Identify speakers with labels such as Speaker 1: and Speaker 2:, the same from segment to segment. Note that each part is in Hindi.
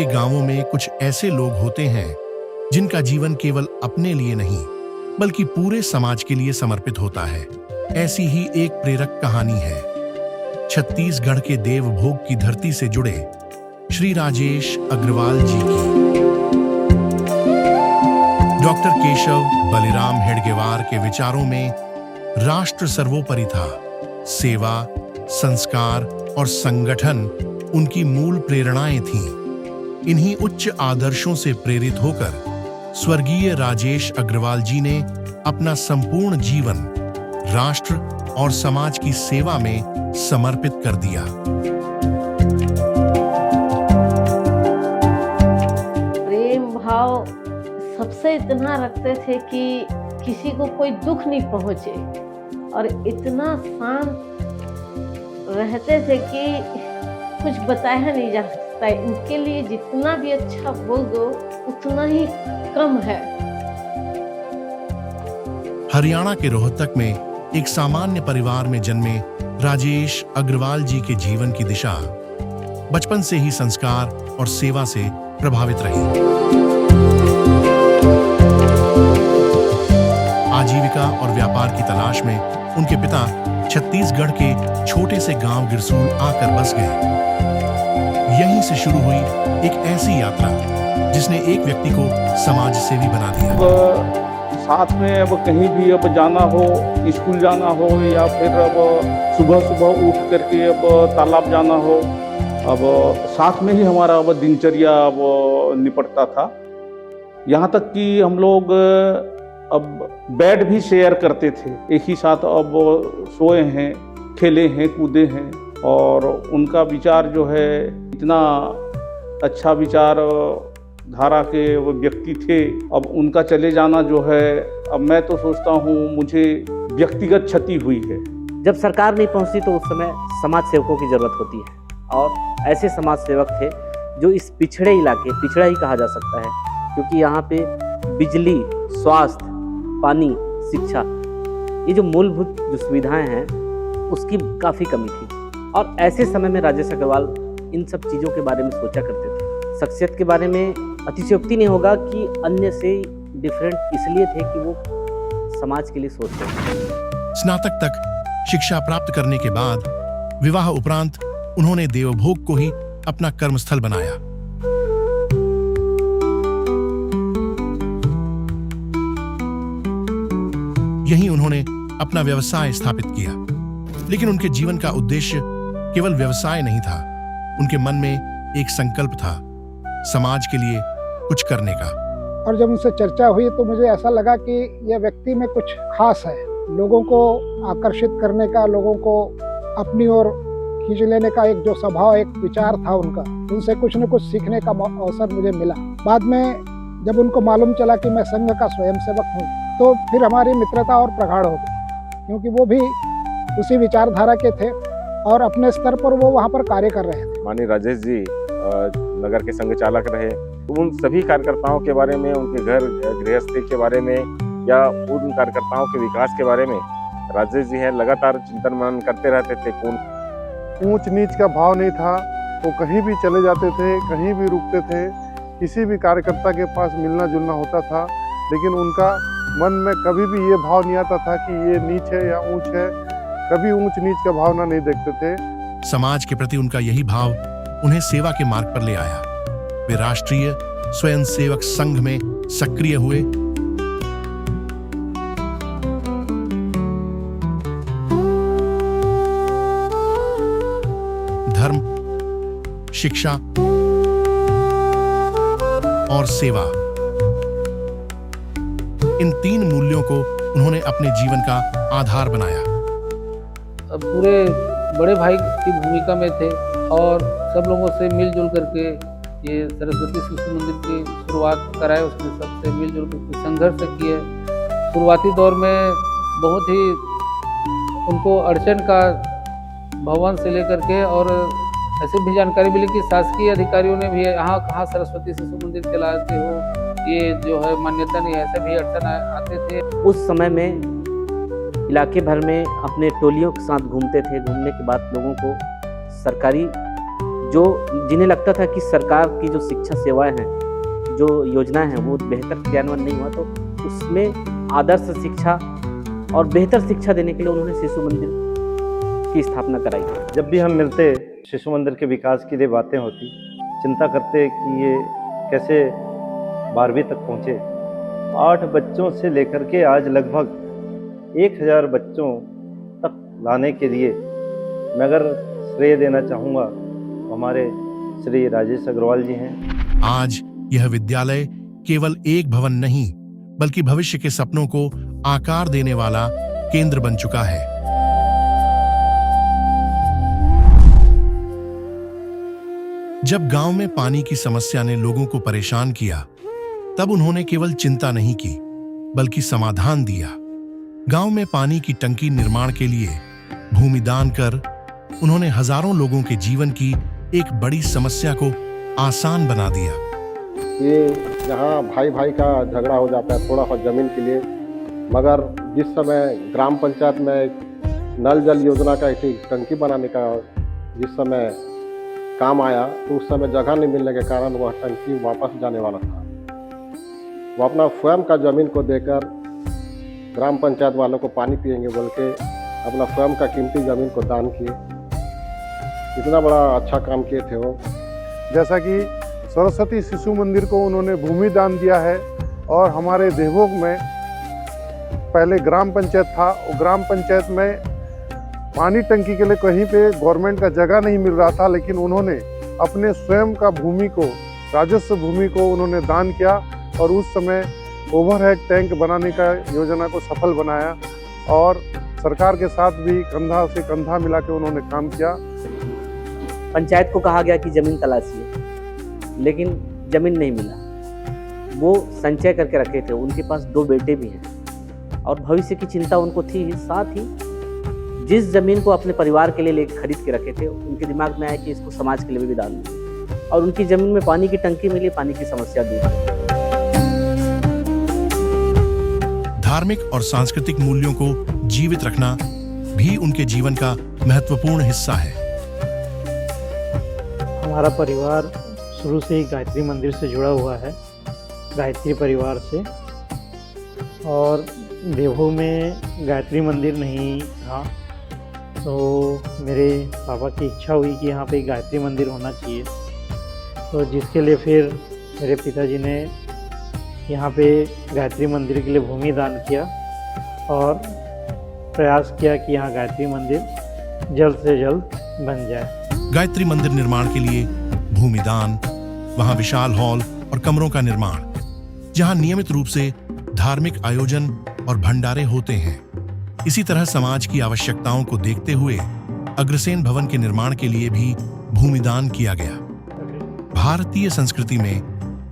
Speaker 1: के गांवों में कुछ ऐसे लोग होते हैं जिनका जीवन केवल अपने लिए नहीं बल्कि पूरे समाज के लिए समर्पित होता है। ऐसी ही एक प्रेरक कहानी है छत्तीसगढ़ के देवभोग की धरती से जुड़े श्री राजेश अग्रवाल जी की। डॉक्टर केशव बलिराम हेडगेवार के विचारों में राष्ट्र सर्वोपरि था। सेवा, संस्कार और संगठन उनकी मूल प्रेरणाएं थीं। इन्हीं उच्च आदर्शों से प्रेरित होकर स्वर्गीय राजेश अग्रवाल जी ने अपना संपूर्ण जीवन राष्ट्र और समाज की सेवा में समर्पित कर दिया।
Speaker 2: प्रेम भाव सबसे इतना रखते थे कि किसी को कोई दुख नहीं पहुंचे और इतना शांत रहते थे कि कुछ बताया नहीं जा सकता। इनके लिए जितना भी अच्छा बोल दो उतना ही कम है।
Speaker 1: हरियाणा के रोहतक में एक सामान्य परिवार में जन्मे राजेश अग्रवाल जी के जीवन की दिशा बचपन से ही संस्कार और सेवा से प्रभावित रही। आजीविका और व्यापार की तलाश में उनके पिता छत्तीसगढ़ के छोटे से गांव गिरसूल आकर बस गए। यहीं से शुरू हुई एक ऐसी यात्रा जिसने एक व्यक्ति को समाज सेवी बना दिया।
Speaker 3: अब साथ में अब कहीं भी अब जाना हो, स्कूल जाना हो या फिर अब सुबह सुबह उठ करके अब तालाब जाना हो, अब साथ में ही हमारा अब दिनचर्या अब निपटता था। यहाँ तक कि हम लोग अब बेड भी शेयर करते थे, एक ही साथ अब सोए हैं, खेले हैं, कूदे हैं। और उनका विचार जो है इतना अच्छा विचार धारा के वो व्यक्ति थे। अब उनका चले जाना जो है, अब मैं तो सोचता हूँ मुझे व्यक्तिगत क्षति हुई है।
Speaker 4: जब सरकार नहीं पहुँचती तो उस समय समाज सेवकों की जरूरत होती है और ऐसे समाज सेवक थे जो इस पिछड़े इलाके, पिछड़ा ही कहा जा सकता है क्योंकि यहाँ पे बिजली, स्वास्थ्य, पानी, शिक्षा, ये जो मूलभूत जो सुविधाएं हैं उसकी काफ़ी कमी थी। और ऐसे समय में राजेश अग्रवाल इन सब चीज़ों के बारे में सोचा करते थे। शख्सियत के बारे में अतिशयोक्ति नहीं होगा कि अन्य से डिफरेंट इसलिए थे कि वो समाज के लिए सोचते थे।
Speaker 1: स्नातक तक शिक्षा प्राप्त करने के बाद विवाह उपरांत उन्होंने देवभोग को ही अपना कर्मस्थल बनाया। यहीं उन्होंने अपना व्यवसाय स्थापित किया। लेकिन उनके जीवन का उद्देश्य केवल व्यवसाय नहीं था। उनके मन में एक संकल्प था समाज के लिए कुछ करने का।
Speaker 5: और जब उनसे चर्चा हुई तो मुझे ऐसा लगा कि यह व्यक्ति में कुछ खास है। लोगों को आकर्षित करने का, लोगों को अपनी ओर खींच लेने का एक जो स्वभाव, एक विचार था उनका, उनसे कुछ न कुछ सीखने का अवसर मुझे मिला। बाद में जब उनको मालूम चला कि मैं संघ का स्वयंसेवक हूँ तो फिर हमारी मित्रता और प्रगाढ़ हो गई, क्योंकि वो भी उसी विचारधारा के थे और अपने स्तर पर वो वहाँ पर कार्य कर रहे थे।
Speaker 6: माननीय राजेश जी नगर के संघ चालक रहे। उन सभी कार्यकर्ताओं के बारे में, उनके घर गृहस्थी के बारे में या उन कार्यकर्ताओं के विकास के बारे में राजेश जी हैं लगातार चिंतन मनन करते रहते थे। कौन
Speaker 7: ऊंच नीच का भाव नहीं था, वो कहीं भी चले जाते थे, कहीं भी रुकते थे, किसी भी कार्यकर्ता के पास मिलना जुलना होता था, लेकिन उनका मन में कभी भी ये भाव नहीं आता था कि ये नीच है या ऊंच है। कभी ऊंच नीच का भावना नहीं देखते थे।
Speaker 1: समाज के प्रति उनका यही भाव उन्हें सेवा के मार्ग पर ले आया। वे राष्ट्रीय स्वयंसेवक संघ में सक्रिय हुए। धर्म, शिक्षा और सेवा, इन तीन मूल्यों को उन्होंने अपने जीवन का आधार बनाया।
Speaker 8: पूरे बड़े भाई की भूमिका में थे और सब लोगों से मिलजुल करके ये सरस्वती शिशु मंदिर की शुरुआत कराए। उसमें सबसे मिलजुल करके संघर्ष किए। शुरुआती दौर में बहुत ही उनको अड़चन का भवन से लेकर के और ऐसे भी जानकारी मिली कि शासकीय अधिकारियों ने भी यहाँ कहाँ सरस्वती शिशु मंदिर चलाते हो, ये जो है मान्यता नहीं, ऐसे भी अड़चन आते थे।
Speaker 4: उस समय में इलाके भर में अपने टोलियों के साथ घूमते थे। घूमने के बाद लोगों को सरकारी जो जिन्हें लगता था कि सरकार की जो शिक्षा सेवाएं हैं, जो योजनाएं हैं, वो बेहतर क्रियान्वयन नहीं हुआ, तो उसमें आदर्श शिक्षा और बेहतर शिक्षा देने के लिए उन्होंने शिशु मंदिर की स्थापना कराई।
Speaker 9: जब भी हम मिलते, शिशु मंदिर के विकास के लिए बातें होती, चिंता करते कि ये कैसे 12वीं तक पहुँचे। 8 बच्चों से लेकर के आज लगभग 1000 बच्चों तक लाने के लिए मैं अगर श्रेय देना चाहूँगा तो हमारे श्री राजेश अग्रवाल जी हैं।
Speaker 1: आज यह विद्यालय केवल एक भवन नहीं, बल्कि भविष्य के सपनों को आकार देने वाला केंद्र बन चुका है। जब गांव में पानी की समस्या ने लोगों को परेशान किया, तब उन्होंने केवल चिंता नहीं की, बल्कि समाधान दिया। गांव में पानी की टंकी निर्माण के लिए भूमि दान कर उन्होंने हजारों लोगों के जीवन की एक बड़ी समस्या को आसान बना दिया।
Speaker 10: ये यहाँ भाई भाई का झगड़ा हो जाता है थोड़ा सा जमीन के लिए, मगर जिस समय ग्राम पंचायत में नल जल योजना का एक टंकी बनाने का जिस समय काम आया, तो उस समय जगह नहीं मिलने के कारण वह टंकी वापस जाने वाला था। वो अपना स्वयं का जमीन को देकर ग्राम पंचायत वालों को पानी पिएंगे बोल के अपना स्वयं का कीमती जमीन को दान किए। इतना बड़ा अच्छा काम किए थे वो।
Speaker 7: जैसा कि सरस्वती शिशु मंदिर को उन्होंने भूमि दान दिया है, और हमारे देवभोग में पहले ग्राम पंचायत था, वो ग्राम पंचायत में पानी टंकी के लिए कहीं पे गवर्नमेंट का जगह नहीं मिल रहा था, लेकिन उन्होंने अपने स्वयं का भूमि को, राजस्व भूमि को उन्होंने दान किया, और उस समय ओवरहेड टैंक बनाने का योजना को सफल बनाया, और सरकार के साथ भी कंधा से कंधा मिला के उन्होंने काम किया।
Speaker 4: पंचायत को कहा गया कि जमीन तलाशिए, लेकिन जमीन नहीं मिला। वो संचय करके रखे थे, उनके पास 2 बेटे भी हैं और भविष्य की चिंता उनको थी। साथ ही जिस जमीन को अपने परिवार के लिए खरीद के रखे थे, उनके दिमाग में आया कि इसको समाज के लिए भी दान दें, और उनकी जमीन में पानी की टंकी मिली, पानी की समस्या दूर हुई।
Speaker 1: धार्मिक और सांस्कृतिक मूल्यों को जीवित रखना भी उनके जीवन का महत्वपूर्ण हिस्सा है।
Speaker 11: हमारा परिवार शुरू से ही गायत्री मंदिर से जुड़ा हुआ है, गायत्री परिवार से। और देवभोग में गायत्री मंदिर नहीं था, तो मेरे पापा की इच्छा हुई कि यहाँ पे गायत्री मंदिर होना चाहिए, तो जिसके लिए फिर मेरे पिताजी ने यहाँ पे गायत्री मंदिर के लिए भूमि दान किया और प्रयास किया कि यहाँ गायत्री मंदिर जल्द से जल्द बन जाए।
Speaker 1: गायत्री मंदिर निर्माण के लिए भूमि दान, वहां विशाल हॉल और कमरों का निर्माण, जहां नियमित रूप से धार्मिक आयोजन और भंडारे होते हैं। इसी तरह समाज की आवश्यकताओं को देखते हुए अग्रसेन भवन के निर्माण के लिए भी भूमिदान किया गया। भारतीय संस्कृति में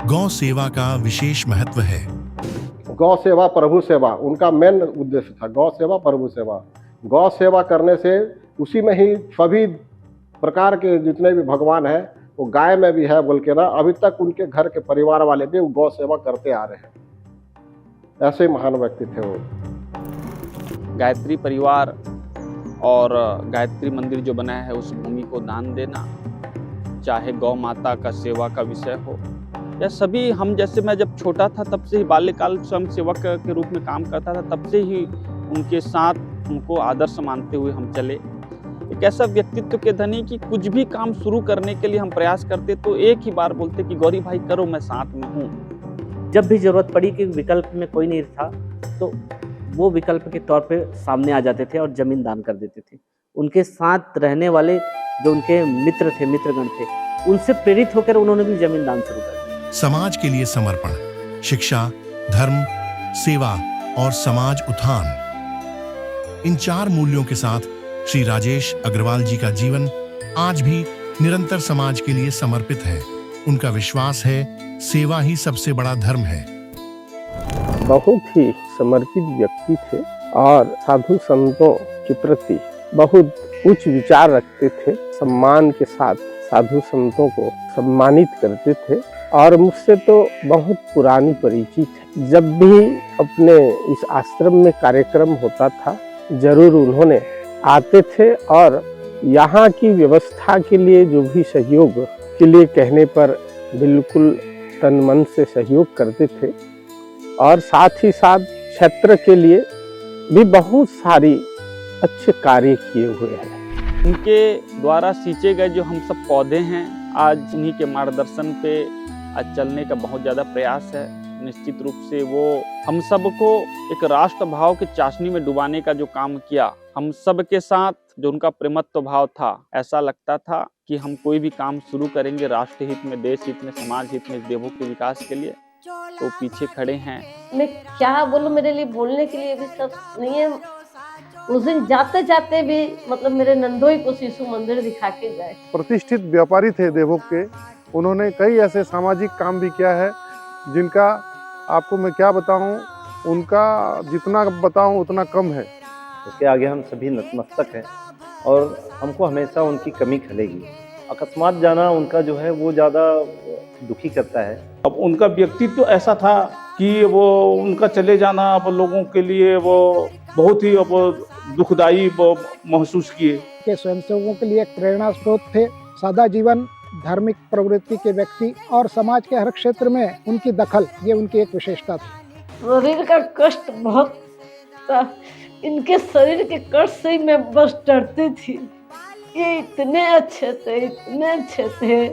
Speaker 1: गौ सेवा का विशेष महत्व है।
Speaker 10: गौ सेवा प्रभु सेवा उनका मेन उद्देश्य था। गौ सेवा प्रभु सेवा, गौ सेवा करने से उसी में ही सभी प्रकार के जितने भी भगवान हैं वो गाय में भी है बोल के ना, अभी तक उनके घर के परिवार वाले भी गौ सेवा करते आ रहे हैं। ऐसे महान व्यक्ति थे वो।
Speaker 12: गायत्री परिवार और गायत्री मंदिर जो बना है उस भूमि को दान देना, चाहे गौ माता का सेवा का विषय हो या सभी, हम जैसे मैं जब छोटा था तब से ही बाल्यकाल स्वयं सेवक के रूप में काम करता था, तब से ही उनके साथ उनको आदर्श मानते हुए हम चले। एक ऐसा व्यक्तित्व के धनी कि कुछ भी काम शुरू करने के लिए हम प्रयास करते तो एक ही बार बोलते कि गौरी भाई करो, मैं साथ में हूँ।
Speaker 4: जब भी जरूरत पड़ी कि विकल्प में कोई नहीं था तो वो विकल्प के तौर पे सामने आ जाते थे और जमीन दान कर देते थे। उनके साथ रहने वाले जो उनके मित्र थे, मित्रगण थे, उनसे प्रेरित होकर उन्होंने भी जमीन दान शुरू कर दिया।
Speaker 1: समाज के लिए समर्पण, शिक्षा, धर्म, सेवा और समाज उत्थान, इन 4 मूल्यों के साथ श्री राजेश अग्रवाल जी का जीवन आज भी निरंतर समाज के लिए समर्पित है। उनका विश्वास है सेवा ही सबसे बड़ा धर्म है।
Speaker 13: बहुत ही समर्पित व्यक्ति थे और साधु संतों के प्रति बहुत उच्च विचार रखते थे। सम्मान के साथ साधु संतों को सम्मानित करते थे और मुझसे तो बहुत पुरानी परिचित है। जब भी अपने इस आश्रम में कार्यक्रम होता था जरूर उन्होंने आते थे और यहाँ की व्यवस्था के लिए जो भी सहयोग के लिए कहने पर बिल्कुल तन मन से सहयोग करते थे और साथ ही साथ क्षेत्र के लिए भी बहुत सारी अच्छे कार्य किए हुए हैं।
Speaker 12: उनके द्वारा सींचे गए जो हम सब पौधे हैं, आज उन्हीं के मार्गदर्शन पे आज चलने का बहुत ज़्यादा प्रयास है। निश्चित रूप से वो हम सबको एक राष्ट्र भाव के चाशनी में डुबाने का जो काम किया, हम सब के साथ जो उनका प्रेमत्व भाव था, ऐसा लगता था कि हम कोई भी काम शुरू करेंगे राष्ट्र हित में, देश हित में, समाज हित में, देवों के विकास के लिए, तो पीछे खड़े हैं।
Speaker 2: मैं क्या बोलूं, मेरे लिए बोलने के लिए भी सब नहीं है। उस दिन जाते जाते भी मतलब मेरे नंदोई को शिशु मंदिर दिखा के गए।
Speaker 7: प्रतिष्ठित व्यापारी थे देवभोग के, उन्होंने कई ऐसे सामाजिक काम भी किया है जिनका आपको मैं क्या बताऊं, उनका जितना बताऊं उतना कम है।
Speaker 9: उसके आगे हम सभी नतमस्तक हैं और हमको हमेशा उनकी कमी खलेगी। अकस्मात जाना उनका जो है वो ज़्यादा दुखी करता है।
Speaker 3: अब उनका व्यक्तित्व तो ऐसा था कि वो उनका चले जाना अब लोगों के लिए वो बहुत ही अब दुखदाई महसूस किए।
Speaker 5: के स्वयंसेवकों के लिए एक प्रेरणा स्रोत थे। सादा जीवन, धार्मिक प्रवृत्ति के व्यक्ति और समाज के हर क्षेत्र में उनकी दखल, ये उनकी एक विशेषता थी।
Speaker 2: शरीर का कष्ट बहुत था, इनके शरीर के कष्ट से ही मैं बस डरती थी। ये इतने अच्छे थे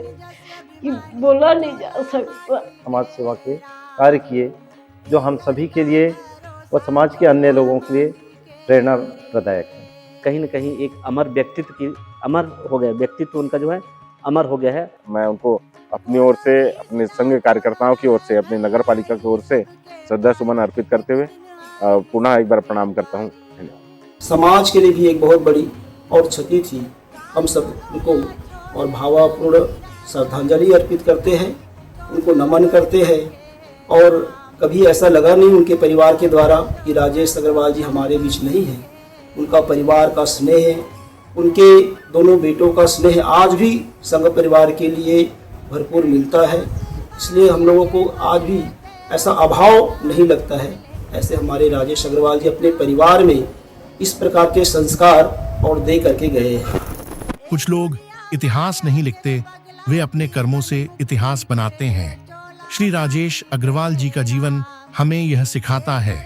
Speaker 2: कि बोला नहीं जा सकता।
Speaker 9: समाज सेवा के कार्य किए जो हम सभी के लिए व समाज के अन्य लोगों के लिए प्रेरणा प्रदायक है।
Speaker 4: कहीं न कहीं एक अमर व्यक्तित्व की अमर हो गया, व्यक्तित्व उनका जो है अमर हो गया है।
Speaker 6: मैं उनको अपनी ओर से, अपने संघ कार्यकर्ताओं की ओर से, अपनी नगर पालिका की ओर से श्रद्धा सुमन अर्पित करते हुए पुनः एक बार प्रणाम करता हूँ।
Speaker 14: समाज के लिए भी एक बहुत बड़ी और क्षति थी। हम सब उनको और भावपूर्ण श्रद्धांजलि अर्पित करते हैं, उनको नमन करते हैं। और कभी ऐसा लगा नहीं उनके परिवार के द्वारा कि राजेश अग्रवाल जी हमारे बीच नहीं हैं। उनका परिवार का स्नेह, उनके दोनों बेटों का स्नेह आज भी संघ परिवार के लिए भरपूर मिलता है। इसलिए हम लोगों को आज भी ऐसा अभाव नहीं लगता है। ऐसे हमारे राजेश अग्रवाल जी अपने परिवार में इस प्रकार के संस्कार और दे करके गए हैं।
Speaker 1: कुछ लोग इतिहास नहीं लिखते, वे अपने कर्मों से इतिहास बनाते हैं। श्री राजेश अग्रवाल जी का जीवन हमें यह सिखाता है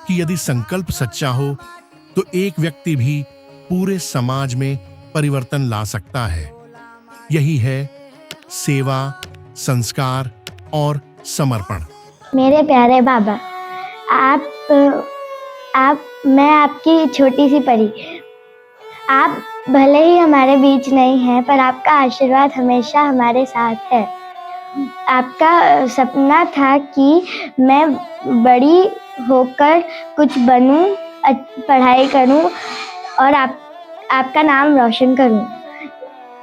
Speaker 1: कि यदि संकल्प सच्चा हो तो एक व्यक्ति भी पूरे समाज में परिवर्तन ला सकता है। यही है सेवा, संस्कार और समर्पण।
Speaker 15: मेरे प्यारे बाबा, मैं आपकी छोटी सी परी। आप भले ही हमारे बीच नहीं हैं, पर आपका आशीर्वाद हमेशा हमारे साथ है। आपका सपना था कि मैं बड़ी होकर कुछ बनूं, पढ़ाई करूं और आपका नाम रोशन करूं।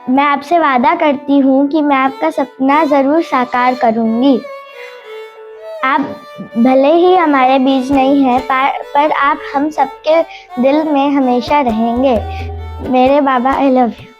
Speaker 15: मैं आपसे वादा करती हूं कि मैं आपका सपना ज़रूर साकार करूंगी। आप भले ही हमारे बीच नहीं हैं, पर आप हम सबके दिल में हमेशा रहेंगे। मेरे बाबा, आई लव यू।